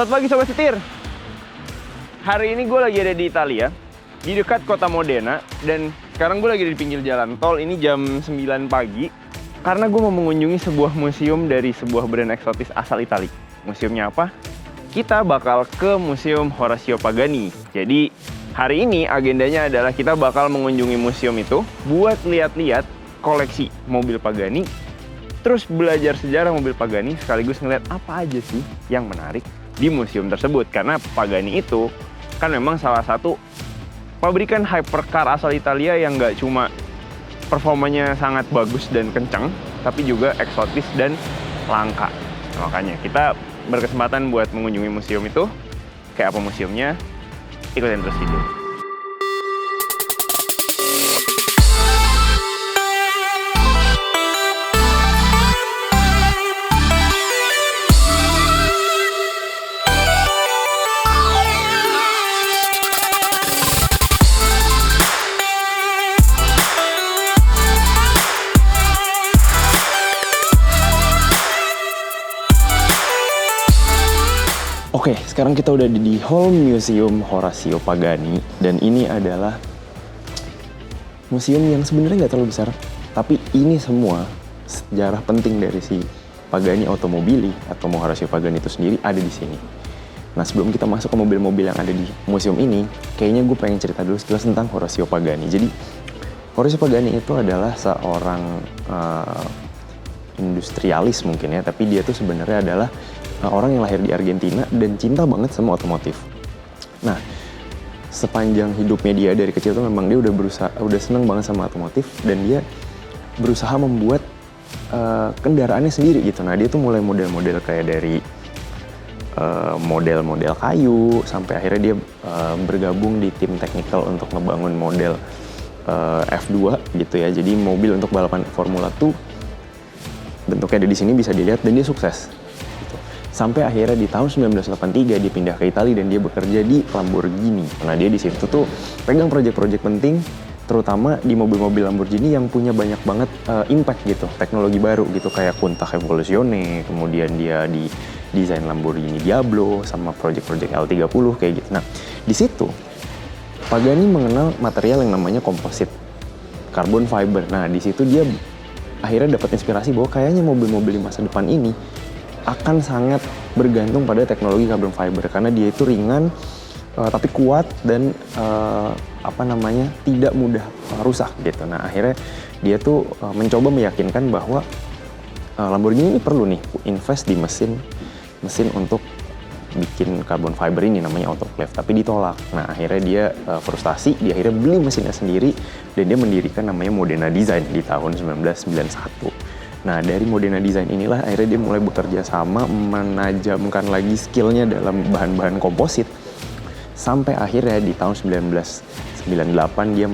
Selamat pagi Sobat Setir. Hari ini gue lagi ada di Italia, di dekat kota Modena. Dan sekarang gue lagi di pinggir jalan tol, ini jam 9 pagi. Karena gue mau mengunjungi sebuah museum dari sebuah brand eksotis asal Italia. Museumnya apa? Kita bakal ke Museum Horacio Pagani. Jadi hari ini agendanya adalah kita bakal mengunjungi museum itu buat lihat-lihat koleksi mobil Pagani, terus belajar sejarah mobil Pagani, sekaligus ngeliat apa aja sih yang menarik di museum tersebut. Karena Pagani itu kan memang salah satu pabrikan hypercar asal Italia yang nggak cuma performanya sangat bagus dan kencang, tapi juga eksotis dan langka. Nah, makanya kita berkesempatan buat mengunjungi museum itu. Kayak apa museumnya? Ikutin terus video. Oke, sekarang kita udah di Hall Museum Horacio Pagani. Dan ini adalah museum yang sebenarnya nggak terlalu besar, tapi ini semua sejarah penting dari si Pagani Automobili atau Horacio Pagani itu sendiri ada di sini. Nah, sebelum kita masuk ke mobil-mobil yang ada di museum ini, kayaknya gue pengen cerita dulu sekilas tentang Horacio Pagani. Jadi, Horacio Pagani itu adalah seorang industrialis mungkin ya, tapi dia tuh sebenarnya adalah orang yang lahir di Argentina dan cinta banget sama otomotif. Nah, sepanjang hidupnya dia dari kecil tuh memang dia udah seneng banget sama otomotif dan dia berusaha membuat kendaraannya sendiri gitu. Nah, dia tuh mulai model-model kayak dari model-model kayu sampai akhirnya dia bergabung di tim technical untuk ngebangun model F2 gitu ya. Jadi mobil untuk balapan Formula 2 bentuknya ada di sini bisa dilihat dan dia sukses. Sampai akhirnya di tahun 1983 dia pindah ke Italia dan dia bekerja di Lamborghini. Nah, dia di situ tuh pegang proyek-proyek penting, terutama di mobil-mobil Lamborghini yang punya banyak banget impact gitu, teknologi baru gitu kayak Countach Evoluzione, kemudian dia di desain Lamborghini Diablo sama proyek-proyek L30 kayak gitu. Nah, di situ Pagani mengenal material yang namanya komposit, carbon fiber. Nah, di situ dia akhirnya dapat inspirasi bahwa kayaknya mobil-mobil di masa depan ini akan sangat bergantung pada teknologi carbon fiber karena dia itu ringan tapi kuat dan tidak mudah rusak gitu. Nah, akhirnya dia tuh mencoba meyakinkan bahwa Lamborghini ini perlu nih invest di mesin untuk bikin carbon fiber ini namanya autoclave, tapi ditolak. Nah, akhirnya dia frustasi, dia akhirnya beli mesinnya sendiri dan dia mendirikan namanya Modena Design di tahun 1991. Nah, dari Modena Design inilah akhirnya dia mulai bekerja sama menajamkan lagi skillnya dalam bahan-bahan komposit. Sampai akhirnya di tahun 1998 dia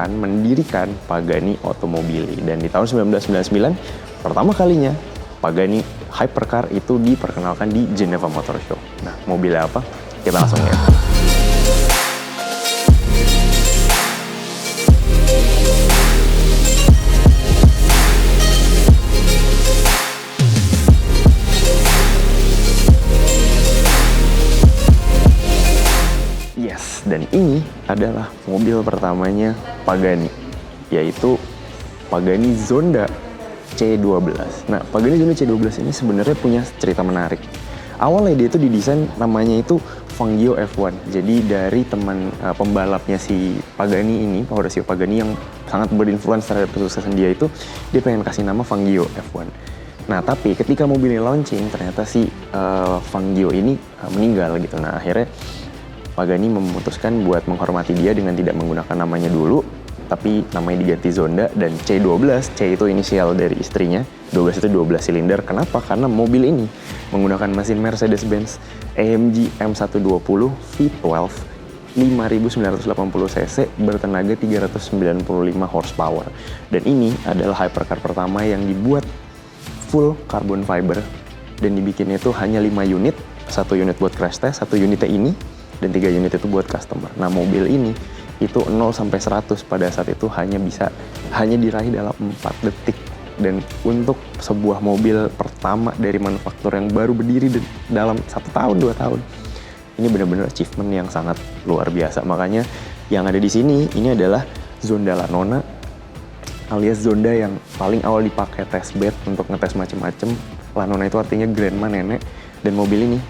mendirikan Pagani Automobili. Dan di tahun 1999 pertama kalinya Pagani Hypercar itu diperkenalkan di Geneva Motor Show. Nah, mobilnya apa? Kita langsung lihat. Dan ini adalah mobil pertamanya Pagani, yaitu Pagani Zonda C12. Nah, Pagani Zonda C12 ini sebenarnya punya cerita menarik. Awalnya dia itu didesain namanya itu Fangio F1. Jadi dari teman pembalapnya si Pagani ini, Horacio Pagani yang sangat berinfluence terhadap kesuksesan dia itu, dia pengen kasih nama Fangio F1. Nah, tapi ketika mobil ini launching, ternyata si Fangio ini meninggal gitu. Nah, akhirnya Pagani memutuskan buat menghormati dia dengan tidak menggunakan namanya dulu, tapi namanya diganti Zonda dan C12. C itu inisial dari istrinya, 12 itu 12 silinder. Kenapa? Karena mobil ini menggunakan mesin Mercedes-Benz AMG M120 V12 5.980 cc bertenaga 395 horsepower. Dan ini adalah hypercar pertama yang dibuat full carbon fiber dan dibikinnya itu hanya 5 unit, 1 unit buat crash test, 1 unitnya ini, dan 3 unit itu buat customer. Nah, mobil ini itu 0 sampai 100 pada saat itu hanya diraih dalam 4 detik. Dan untuk sebuah mobil pertama dari manufaktur yang baru berdiri dalam 1 tahun 2 tahun, ini benar-benar achievement yang sangat luar biasa. Makanya yang ada di sini ini adalah Zonda Lanona, alias Zonda yang paling awal dipakai test bed untuk ngetes macem-macem. Lanona itu artinya grandma, nenek. Dan mobil ini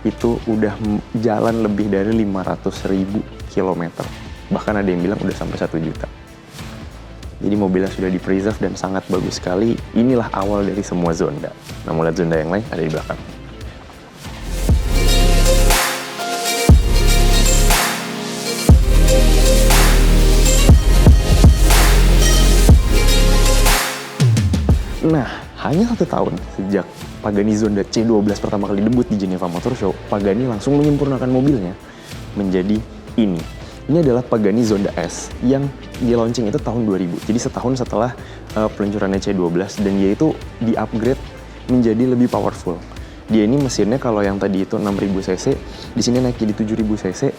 itu udah jalan lebih dari 500.000 kilometer. Bahkan ada yang bilang udah sampai 1 juta. Jadi mobilnya sudah di-preserve dan sangat bagus sekali. Inilah awal dari semua Zonda. Nah, mau lihat Zonda yang lain ada di belakang. Nah, hanya 1 tahun sejak Pagani Zonda C12 pertama kali debut di Geneva Motor Show, Pagani langsung menyempurnakan mobilnya menjadi ini. Ini adalah Pagani Zonda S yang di-launching itu tahun 2000. Jadi setahun setelah peluncurannya C12, dan dia itu di-upgrade menjadi lebih powerful. Dia ini mesinnya kalau yang tadi itu 6000 cc, di sini naik jadi 7000 cc,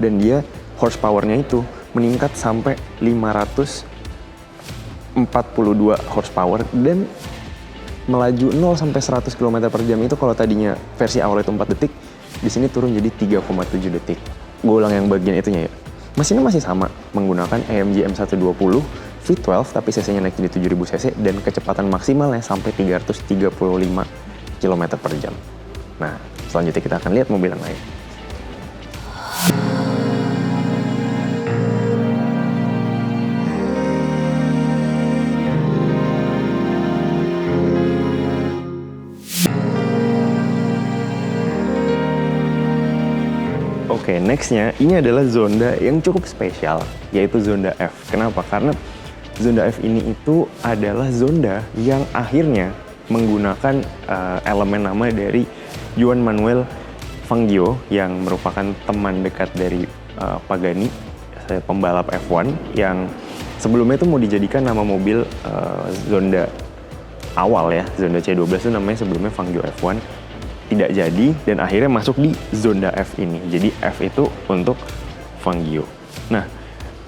dan dia horsepower-nya itu meningkat sampai 542 horsepower, dan melaju 0 sampai 100 km per jam itu kalau tadinya versi awal itu 4 detik, di sini turun jadi 3,7 detik. Gue ulang yang bagian itunya ya. Mesinnya masih sama, menggunakan AMG M120 V12, tapi cc-nya naik jadi 7000 cc dan kecepatan maksimalnya sampai 335 km per jam. Nah, selanjutnya kita akan lihat mobil yang lain. Oke, nextnya ini adalah Zonda yang cukup spesial, yaitu Zonda F. Kenapa? Karena Zonda F ini itu adalah Zonda yang akhirnya menggunakan elemen nama dari Juan Manuel Fangio yang merupakan teman dekat dari Pagani, pembalap F1 yang sebelumnya itu mau dijadikan nama mobil Zonda awal ya, Zonda C12 itu namanya sebelumnya Fangio F1. Tidak jadi, dan akhirnya masuk di Zonda F ini. Jadi F itu untuk Fangio. Nah,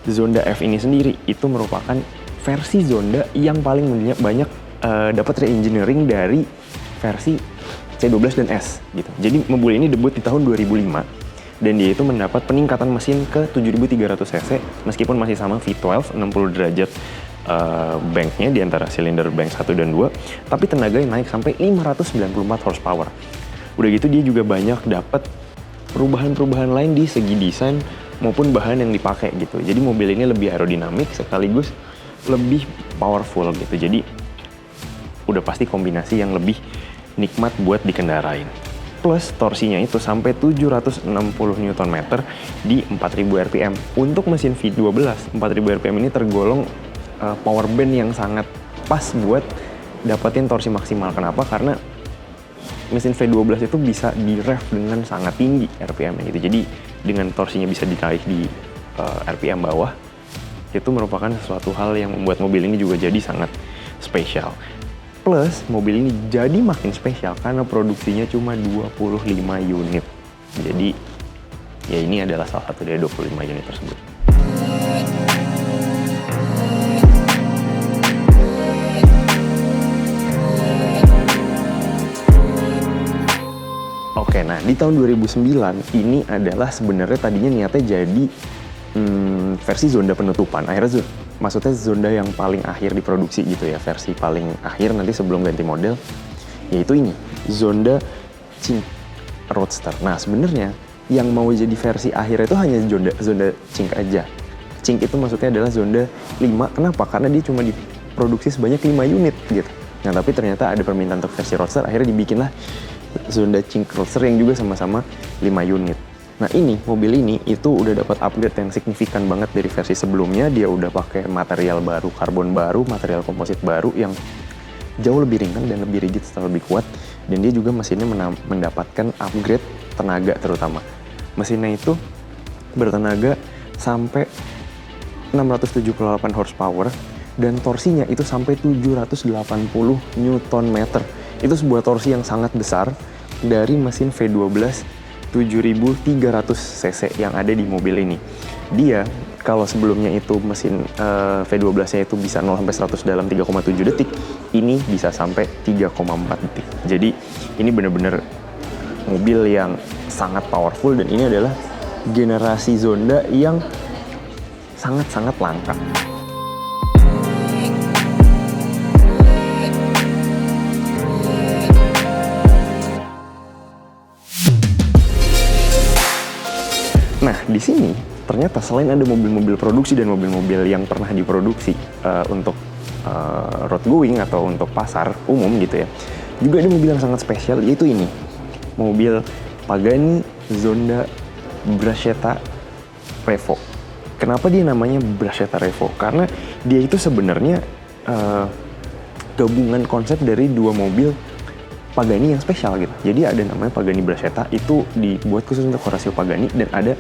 Zonda F ini sendiri itu merupakan versi Zonda yang paling banyak dapat re-engineering dari versi C12 dan S gitu. Jadi mobil ini debut di tahun 2005 dan dia itu mendapat peningkatan mesin ke 7300 cc meskipun masih sama V12 60 derajat banknya di antara silinder bank 1 dan 2, tapi tenaganya naik sampai 594 horsepower. Udah gitu dia juga banyak dapat perubahan-perubahan lain di segi desain maupun bahan yang dipakai gitu. Jadi mobil ini lebih aerodinamik sekaligus lebih powerful gitu. Jadi udah pasti kombinasi yang lebih nikmat buat dikendarain. Plus torsinya itu sampai 760 Nm di 4000 rpm. Untuk mesin V12, 4000 rpm ini tergolong power band yang sangat pas buat dapetin torsi maksimal. Kenapa? Karena mesin V12 itu bisa di-rev dengan sangat tinggi RPM-nya gitu. Jadi dengan torsinya bisa ditarik di RPM bawah, itu merupakan sesuatu hal yang membuat mobil ini juga jadi sangat spesial. Plus mobil ini jadi makin spesial karena produksinya cuma 25 unit. Jadi ya ini adalah salah satu dari 25 unit tersebut. Oke, nah di tahun 2009 ini adalah sebenarnya tadinya niatnya jadi versi Zonda penutupan. Akhirnya maksudnya Zonda yang paling akhir diproduksi gitu ya, versi paling akhir nanti sebelum ganti model, yaitu ini Zonda Cink Roadster. Nah sebenarnya yang mau jadi versi akhir itu hanya Zonda Cink aja. Cink itu maksudnya adalah Zonda 5. Kenapa? Karena dia cuma diproduksi sebanyak 5 unit gitu. Nah tapi ternyata ada permintaan untuk versi Roadster, akhirnya dibikinlah Zonda Cink Roadster yang juga sama-sama 5 unit. Nah ini, mobil ini itu udah dapat upgrade yang signifikan banget dari versi sebelumnya. Dia udah pakai material baru, karbon baru, material komposit baru yang jauh lebih ringan dan lebih rigid serta lebih kuat. Dan dia juga mesinnya mendapatkan upgrade tenaga terutama. Mesinnya itu bertenaga sampai 678 horsepower dan torsinya itu sampai 780 Nm. Itu sebuah torsi yang sangat besar dari mesin V12 7.300 cc yang ada di mobil ini. Dia kalau sebelumnya itu mesin V12-nya itu bisa 0 sampai 100 dalam 3,7 detik, ini bisa sampai 3,4 detik. Jadi ini benar-benar mobil yang sangat powerful dan ini adalah generasi Zonda yang sangat-sangat langka. Nah, di sini ternyata selain ada mobil-mobil produksi dan mobil-mobil yang pernah diproduksi untuk road going atau untuk pasar umum gitu ya, juga ada mobil yang sangat spesial, yaitu ini. Mobil Pagani Zonda Bracetta Revo. Kenapa dia namanya Bracetta Revo? Karena dia itu sebenarnya gabungan konsep dari dua mobil Pagani yang spesial gitu. Jadi ada namanya Pagani Bracetta, itu dibuat khusus untuk Horacio Pagani, dan ada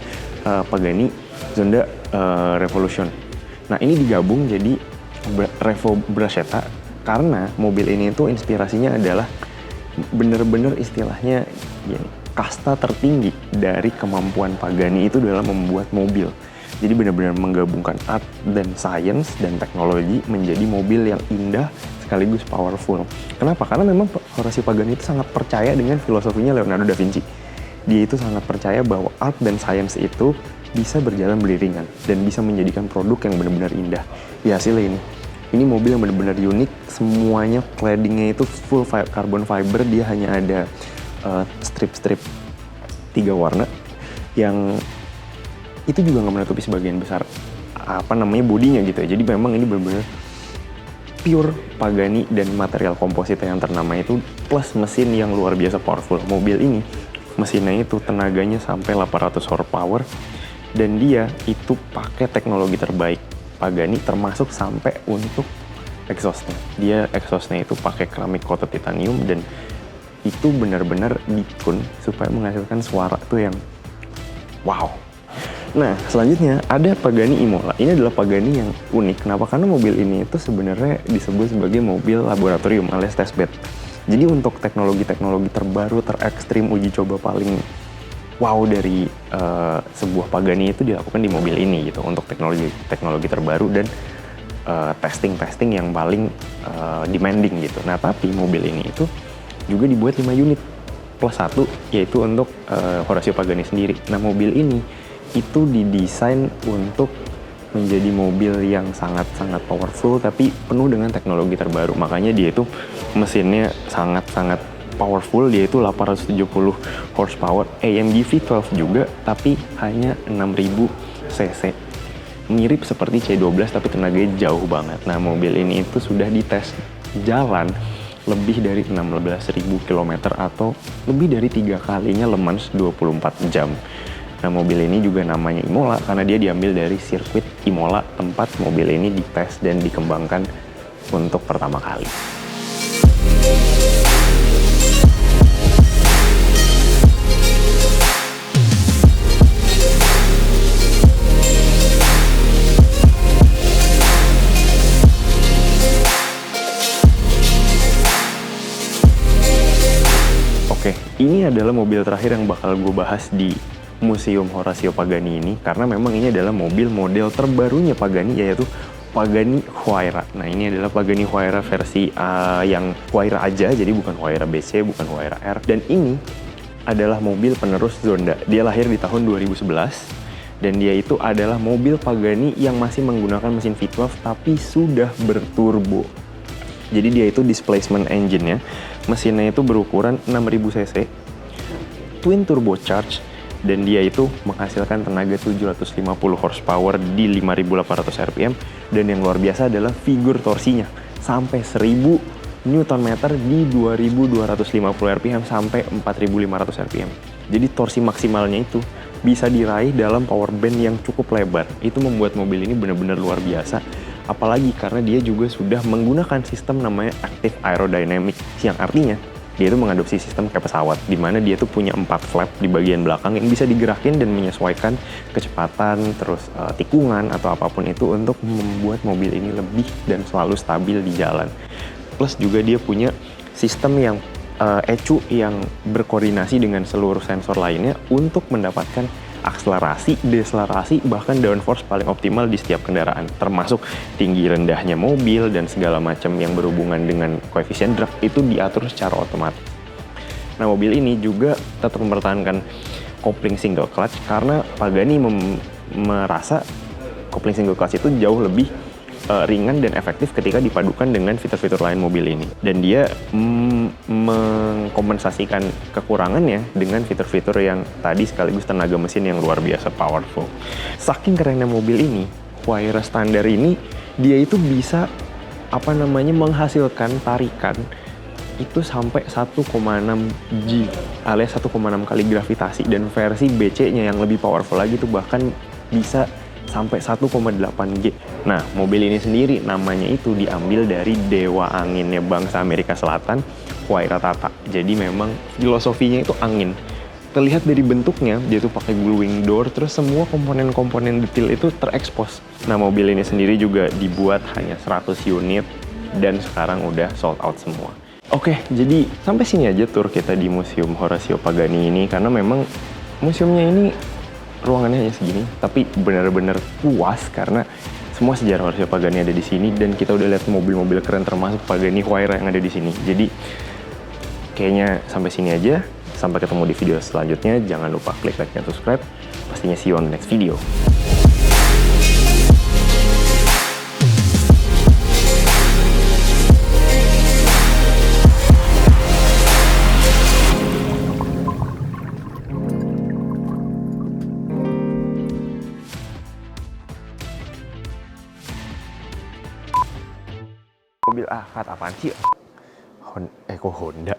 Pagani Zonda Revolution. Nah, ini digabung jadi Revo Bracetta karena mobil ini itu inspirasinya adalah bener-bener istilahnya gini, kasta tertinggi dari kemampuan Pagani itu dalam membuat mobil. Jadi benar-benar menggabungkan art dan science dan teknologi menjadi mobil yang indah sekaligus powerful. Kenapa? Karena memang Horacio Pagani itu sangat percaya dengan filosofinya Leonardo da Vinci. Dia itu sangat percaya bahwa art dan science itu bisa berjalan beriringan dan bisa menjadikan produk yang benar-benar indah. Ya, hasilnya ini. Ini mobil yang benar-benar unik, semuanya claddingnya itu full carbon fiber, dia hanya ada strip-strip 3 warna yang itu juga nggak menutupi sebagian besar bodinya gitu ya. Jadi memang ini benar-benar pure Pagani dan material komposit yang ternama itu plus mesin yang luar biasa powerful. Mobil ini mesinnya itu tenaganya sampai 800 horsepower dan dia itu pakai teknologi terbaik Pagani, termasuk sampai untuk exhaustnya. Dia exhaustnya itu pakai keramik coated titanium dan itu benar-benar ditune supaya menghasilkan suara tuh yang wow. Nah, selanjutnya ada Pagani Imola. Ini adalah Pagani yang unik. Kenapa? Karena mobil ini itu sebenarnya disebut sebagai mobil laboratorium alias testbed. Jadi untuk teknologi-teknologi terbaru, terekstrim, uji coba paling wow dari sebuah Pagani itu dilakukan di mobil ini gitu. Untuk teknologi terbaru dan testing yang paling demanding gitu. Nah, tapi mobil ini itu juga dibuat 5 unit plus 1, yaitu untuk Horacio Pagani sendiri. Nah, mobil ini itu didesain untuk menjadi mobil yang sangat-sangat powerful tapi penuh dengan teknologi terbaru. Makanya dia itu mesinnya sangat-sangat powerful, dia itu 870 horsepower, AMG V12 juga, tapi hanya 6000 cc. Mirip seperti C12 tapi tenaganya jauh banget. Nah, mobil ini itu sudah dites jalan lebih dari 16.000 km atau lebih dari 3 kalinya Le Mans 24 jam. Nah, mobil ini juga namanya Imola karena dia diambil dari sirkuit Imola, tempat mobil ini dites dan dikembangkan untuk pertama kali. Oke, ini adalah mobil terakhir yang bakal gue bahas di Museum Horacio Pagani ini karena memang ini adalah mobil model terbarunya Pagani, yaitu Pagani Huayra. Nah, ini adalah Pagani Huayra versi yang Huayra aja, jadi bukan Huayra BC, bukan Huayra R. Dan ini adalah mobil penerus Zonda. Dia lahir di tahun 2011 dan dia itu adalah mobil Pagani yang masih menggunakan mesin V12 tapi sudah berturbo. Jadi dia itu displacement engine-nya, mesinnya itu berukuran 6000 cc, twin turbocharged, dan dia itu menghasilkan tenaga 750 horsepower di 5.800 rpm, dan yang luar biasa adalah figur torsinya sampai 1000 Nm di 2.250 rpm sampai 4.500 rpm. Jadi torsi maksimalnya itu bisa diraih dalam power band yang cukup lebar. Itu membuat mobil ini benar-benar luar biasa. Apalagi karena dia juga sudah menggunakan sistem namanya Active Aerodynamic, yang artinya dia itu mengadopsi sistem kayak pesawat, di mana dia tuh punya 4 flap di bagian belakang yang bisa digerakin dan menyesuaikan kecepatan, terus tikungan atau apapun itu untuk membuat mobil ini lebih dan selalu stabil di jalan. Plus juga dia punya sistem yang ECU yang berkoordinasi dengan seluruh sensor lainnya untuk mendapatkan akselerasi, deselerasi, bahkan downforce paling optimal di setiap kendaraan, termasuk tinggi rendahnya mobil dan segala macam yang berhubungan dengan koefisien drag itu diatur secara otomatis. Nah, mobil ini juga tetap mempertahankan kopling single clutch karena Pagani merasa kopling single clutch itu jauh lebih ringan dan efektif ketika dipadukan dengan fitur-fitur lain mobil ini. Dan dia mengkompensasikan kekurangannya dengan fitur-fitur yang tadi sekaligus tenaga mesin yang luar biasa powerful. Saking kerennya mobil ini, Huayra standar ini dia itu bisa menghasilkan tarikan itu sampai 1,6 G alias 1,6 kali gravitasi, dan versi BC-nya yang lebih powerful lagi itu bahkan bisa sampai 1,8 G. Nah, mobil ini sendiri namanya itu diambil dari dewa anginnya bangsa Amerika Selatan, Huayra Tata. Jadi memang filosofinya itu angin. Terlihat dari bentuknya, dia tuh pakai glowing door, terus semua komponen-komponen detail itu terekspos. Nah, mobil ini sendiri juga dibuat hanya 100 unit dan sekarang udah sold out semua. Oke, jadi sampai sini aja tour kita di Museum Horacio Pagani ini, karena memang museumnya ini ruangannya hanya segini, tapi benar-benar puas karena semua sejarah Horacio Pagani ada di sini, dan kita udah lihat mobil-mobil keren termasuk Pagani Huayra yang ada di sini. Jadi kayaknya sampai sini aja. Sampai ketemu di video selanjutnya. Jangan lupa klik like dan subscribe. Pastinya see you on the next video. Mobil kata apaan sih? Kok Honda?